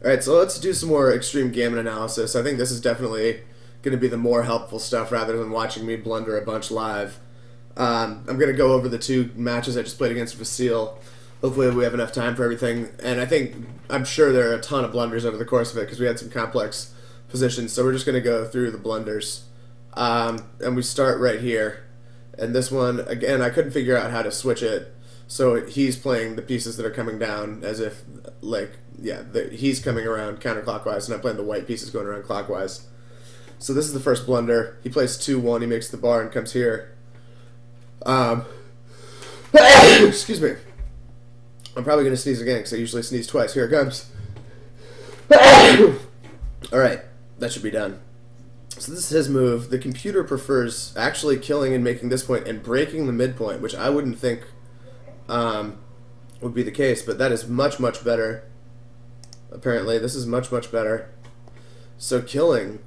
Alright, so let's do some more extreme gammon analysis. I think this is definitely going to be the more helpful stuff rather than watching me blunder a bunch live. I'm going to go over the two matches I just played against Vasile. Hopefully we have enough time for everything. And I'm sure there are a ton of blunders over the course of it because we had some complex positions. So we're just going to go through the blunders. And we start right here. And this one, again, I couldn't figure out how to switch it. So he's playing the pieces that are coming down as if, he's coming around counterclockwise, and I'm playing the white pieces going around clockwise. So this is the first blunder. He plays 2-1, he makes the bar and comes here. Excuse me. I'm probably going to sneeze again because I usually sneeze twice. Here it comes. Alright, that should be done. So this is his move. The computer prefers actually killing and making this point and breaking the midpoint, which I wouldn't think would be the case, but that is much, much better. Apparently, this is much, much better. So killing,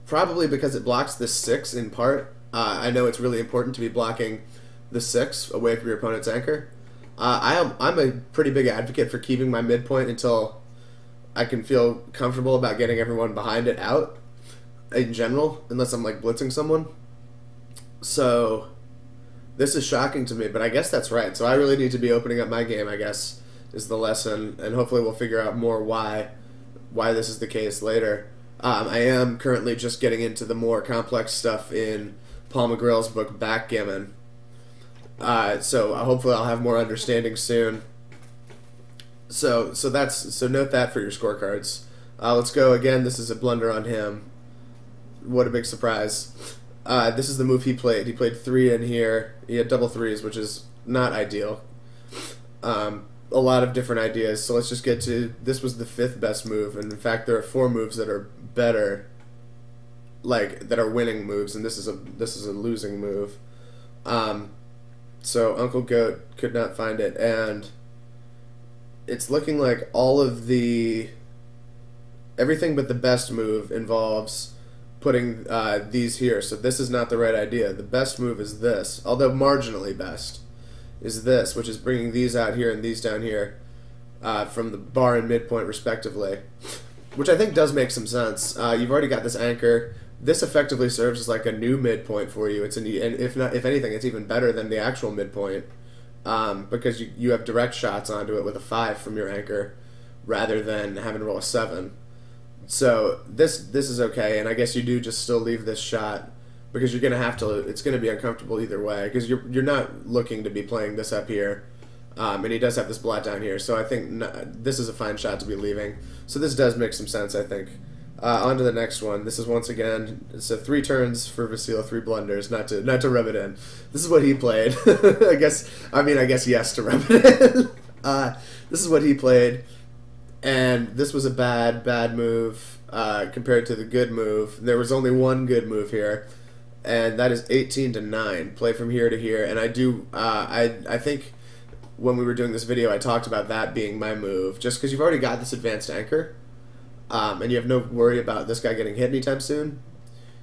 probably because it blocks the 6 in part. I know it's really important to be blocking the 6 away from your opponent's anchor. I'm a pretty big advocate for keeping my midpoint until I can feel comfortable about getting everyone behind it out in general, unless I'm like blitzing someone. So this is shocking to me, but I guess that's right. So I really need to be opening up my game, I guess, is the lesson, and hopefully we'll figure out more why this is the case later. I am currently just getting into the more complex stuff in Paul McGrill's book Backgammon. So hopefully I'll have more understanding soon. So note that for your scorecards. Let's go again. This is a blunder on him. What a big surprise. This is the move he played. He played 3 in here. He had double 3s, which is not ideal. A lot of different ideas. So let's just get to, this was the 5th best move, and in fact there are 4 moves that are better, that are winning moves, and this is a losing move. So Uncle Goat could not find it, and it's looking like everything but the best move involves putting these here. So this is not the right idea. The best move is this, although marginally best is this, which is bringing these out here and these down here from the bar and midpoint respectively, which I think does make some sense. You've already got this anchor. This effectively serves as like a new midpoint for you. And if anything, it's even better than the actual midpoint because you have direct shots onto it with a 5 from your anchor rather than having to roll a 7. So this is okay, and I guess you do just still leave this shot because you're gonna have to. It's gonna be uncomfortable either way because you're not looking to be playing this up here, and he does have this blot down here. So I think this is a fine shot to be leaving. So this does make some sense, I think. On to the next one. This is once again, it's 3 turns for Vasile, 3 blunders. Not to rub it in. This is what he played. I guess yes to rub it in. This is what he played. And this was a bad move compared to the good move. There was only one good move here, and that is 18-9. Play from here to here. And I think when we were doing this video, I talked about that being my move, just because you've already got this advanced anchor, and you have no worry about this guy getting hit anytime soon.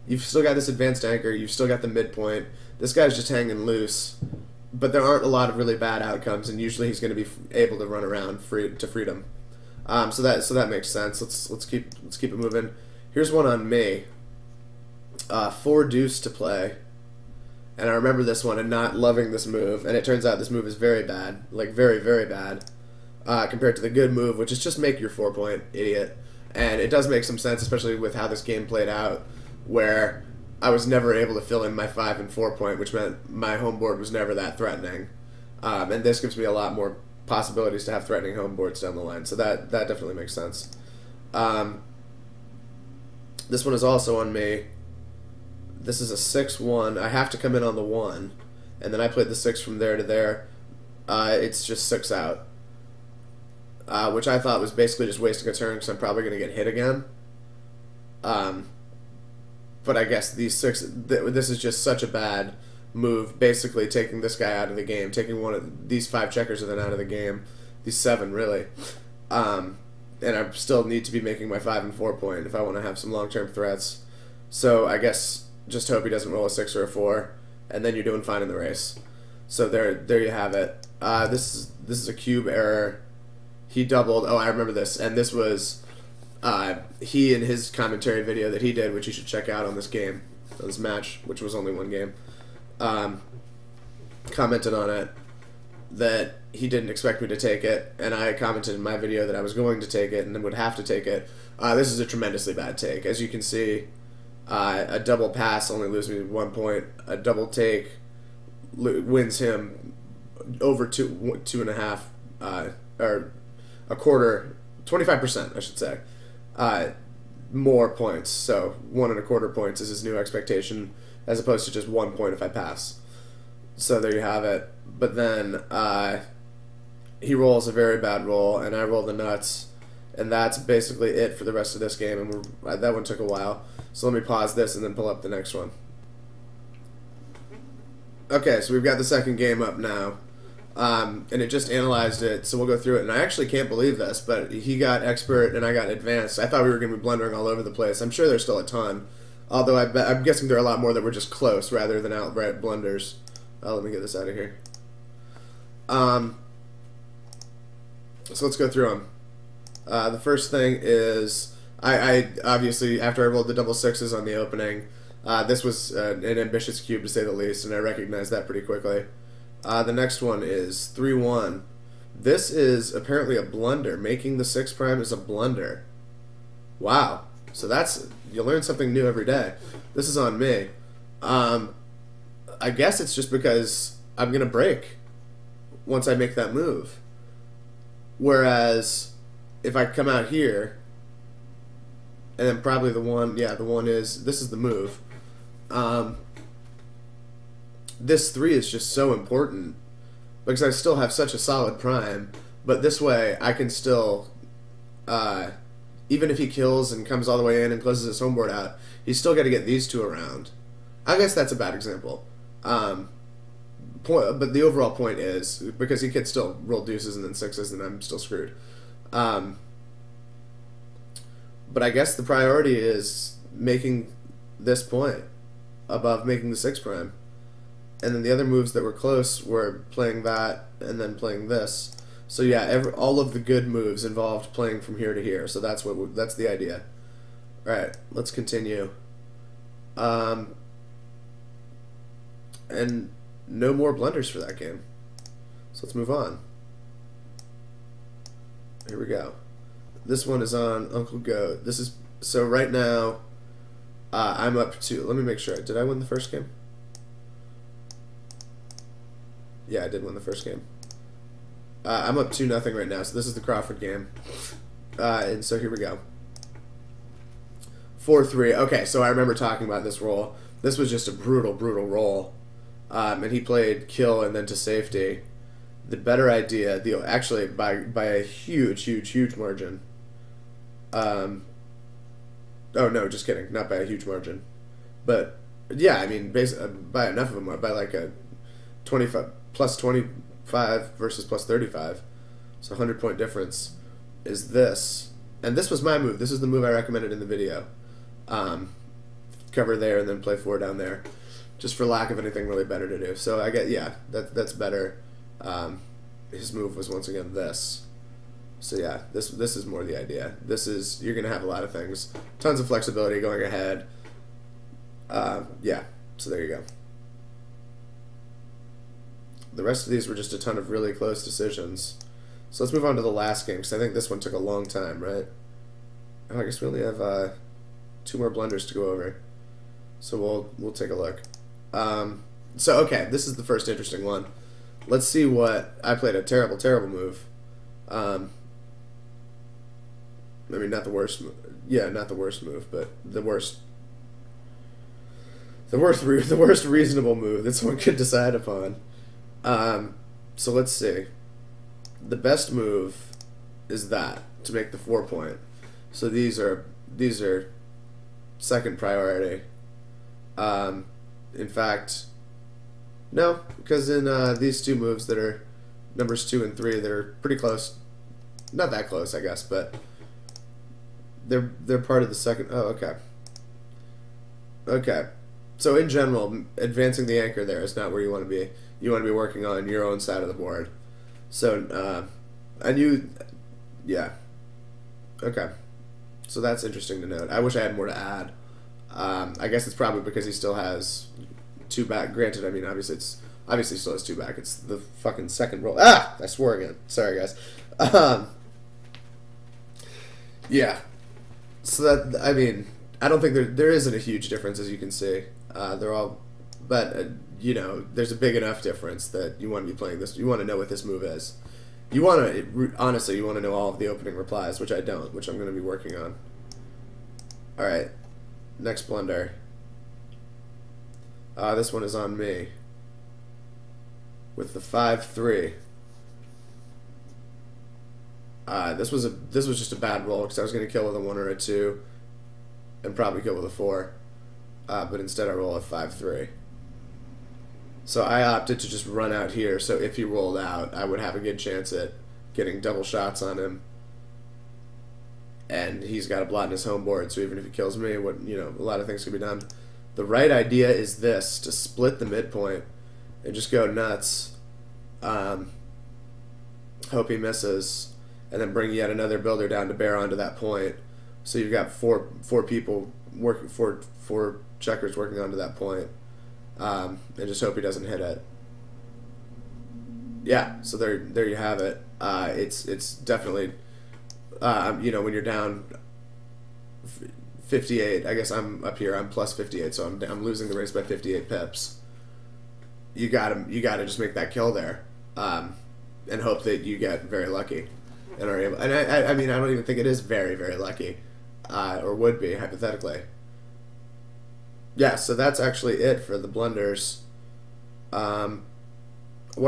You've still got this advanced anchor. You've still got the midpoint. This guy's just hanging loose, but there aren't a lot of really bad outcomes, and usually he's going to be able to run around to freedom. So that makes sense. Let's keep it moving. Here's one on me. 4 deuce to play, and I remember this one and not loving this move. And it turns out this move is very bad, like very, very bad, compared to the good move, which is just make your 4-point, idiot. And it does make some sense, especially with how this game played out, where I was never able to fill in my 5 and 4-point, which meant my home board was never that threatening. And this gives me a lot more possibilities to have threatening home boards down the line, so that definitely makes sense. This one is also on me. This is a 6-1. I have to come in on the 1, and then I played the 6 from there to there. It's just 6 out, which I thought was basically just wasting a turn because I'm probably going to get hit again. But I guess these 6, this is just such a bad move, basically taking this guy out of the game, taking one of these 5 checkers and then out of the game, these 7 really, and I still need to be making my 5 and 4-point if I want to have some long-term threats. So I guess just hope he doesn't roll a 6 or a 4, and then you're doing fine in the race. So there you have it. This is a cube error. he doubled. Oh, I remember this, and this was he in his commentary video that he did, which you should check out on this game, on this match, which was only one game. Commented on it that he didn't expect me to take it, and I commented in my video that I was going to take it and then would have to take it. This is a tremendously bad take. As you can see, a double pass only loses me 1 point. A double take wins him over two and a half, or a quarter, 25%, I should say, more points. So 1.25 points is his new expectation, as opposed to just 1 point if I pass. So there you have it. But then he rolls a very bad roll, and I roll the nuts, and that's basically it for the rest of this game. And that one took a while. So let me pause this and then pull up the next one. Okay, so we've got the second game up now. And it just analyzed it, so we'll go through it. And I actually can't believe this, but he got expert and I got advanced. I thought we were going to be blundering all over the place. I'm sure there's still a ton. Although I'm guessing there are a lot more that were just close rather than outright blunders. Let me get this out of here. So let's go through them. The first thing is, I obviously, after I rolled the double sixes on the opening, this was an ambitious cube to say the least, and I recognized that pretty quickly. The next one is 3-1. This is apparently a blunder. Making the 6 prime is a blunder. Wow. So that's, you learn something new every day. This is on me. I guess it's just because I'm going to break once I make that move. Whereas if I come out here, and then probably the one is, this is the move. This 3 is just so important because I still have such a solid prime, but this way I can still, even if he kills and comes all the way in and closes his homeboard out, he's still got to get these 2 around. I guess that's a bad example. But the overall point is, because he could still roll deuces and then sixes and I'm still screwed. But I guess the priority is making this point above making the 6 prime. And then the other moves that were close were playing that and then playing this. So yeah, all of the good moves involved playing from here to here. So that's that's the idea. All right, let's continue. And no more blunders for that game. So let's move on. Here we go. This one is on Uncle Goat. This is, so right now, I'm up to, let me make sure. Did I win the first game? Yeah, I did win the first game. I'm up 2-0 right now, so this is the Crawford game. And so here we go. 4-3. Okay, so I remember talking about this roll. This was just a brutal, brutal roll. And he played kill and then to safety. The better idea, actually by a huge, huge, huge margin. Oh no, just kidding. Not by a huge margin. But yeah, I mean, by enough of them, by like a 25 plus 25 versus plus 35. So 100-point difference is this. And this was my move. This is the move I recommended in the video. Cover there and then play 4 down there. Just for lack of anything really better to do. So I get, yeah, that's better. His move was once again this. So yeah, this is more the idea. This is, you're gonna have a lot of things, tons of flexibility going ahead. Yeah, so there you go. The rest of these were just a ton of really close decisions. So let's move on to the last game, because I think this one took a long time, right? Oh, I guess we only have 2 more blunders to go over. So we'll take a look. So okay, this is the first interesting one. Let's see what, I played a terrible, terrible move. I mean, not the worst move. Yeah, not the worst move, but the worst reasonable move that someone could decide upon. So let's see. The best move is that, to make the 4 point. So these are second priority. In fact, no, because in these 2 moves that are numbers 2 and 3, they're pretty close. Not that close, I guess, but they're part of the second. Oh, okay. Okay. So in general, advancing the anchor there is not where you want to be. You want to be working on your own side of the board. So I knew Yeah. Okay. So that's interesting to note. I wish I had more to add. I guess it's probably because he still has two back. Granted, I mean, obviously still has two back. It's the fucking second roll. Ah! I swore again. Sorry, guys. Yeah. So that, I mean, I don't think there isn't a huge difference, as you can see. They're all, but you know, there's a big enough difference that you want to be playing this. You want to know what this move is. You want to, honestly, you want to know all of the opening replies, which I don't, which I'm going to be working on. All right, next blunder. This one is on me. With the 5-3. This was just a bad roll because I was going to kill with a 1 or a 2, and probably kill with a 4, but instead I roll a 5-3. So I opted to just run out here. So if he rolled out, I would have a good chance at getting double shots on him, and he's got a blot in his home board. So even if he kills me, a lot of things can be done. The right idea is this: to split the midpoint and just go nuts. Hope he misses, and then bring yet another builder down to bear onto that point. So you've got four people working, four checkers working onto that point, and just hope he doesn't hit it. Yeah, so there you have it. It's definitely, when you're down 58. I guess I'm up here. I'm plus 58, so I'm losing the race by 58 pips. You gotta just make that kill there, and hope that you get very lucky, and are able. And I mean, I don't even think it is very, very lucky, or would be hypothetically. Yeah, so that's actually it for the blunders. What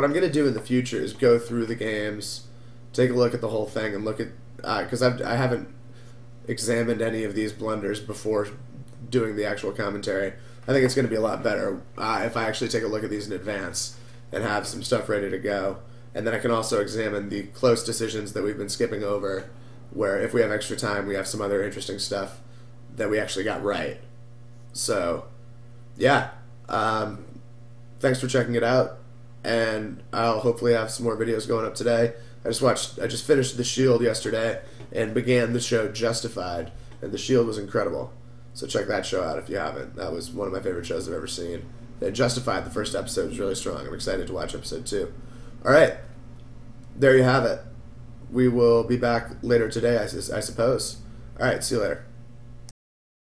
I'm gonna do in the future is go through the games, take a look at the whole thing, and look at because I haven't examined any of these blunders before doing the actual commentary. I think it's going to be a lot better if I actually take a look at these in advance and have some stuff ready to go. And then I can also examine the close decisions that we've been skipping over, where if we have extra time, we have some other interesting stuff that we actually got right. So, yeah. Thanks for checking it out, and I'll hopefully have some more videos going up today. I just finished The Shield yesterday and began the show Justified, and The Shield was incredible. So check that show out if you haven't. That was one of my favorite shows I've ever seen. Justified, the first episode, was really strong. I'm excited to watch episode 2. Alright, there you have it. We will be back later today, I suppose. Alright, see you later.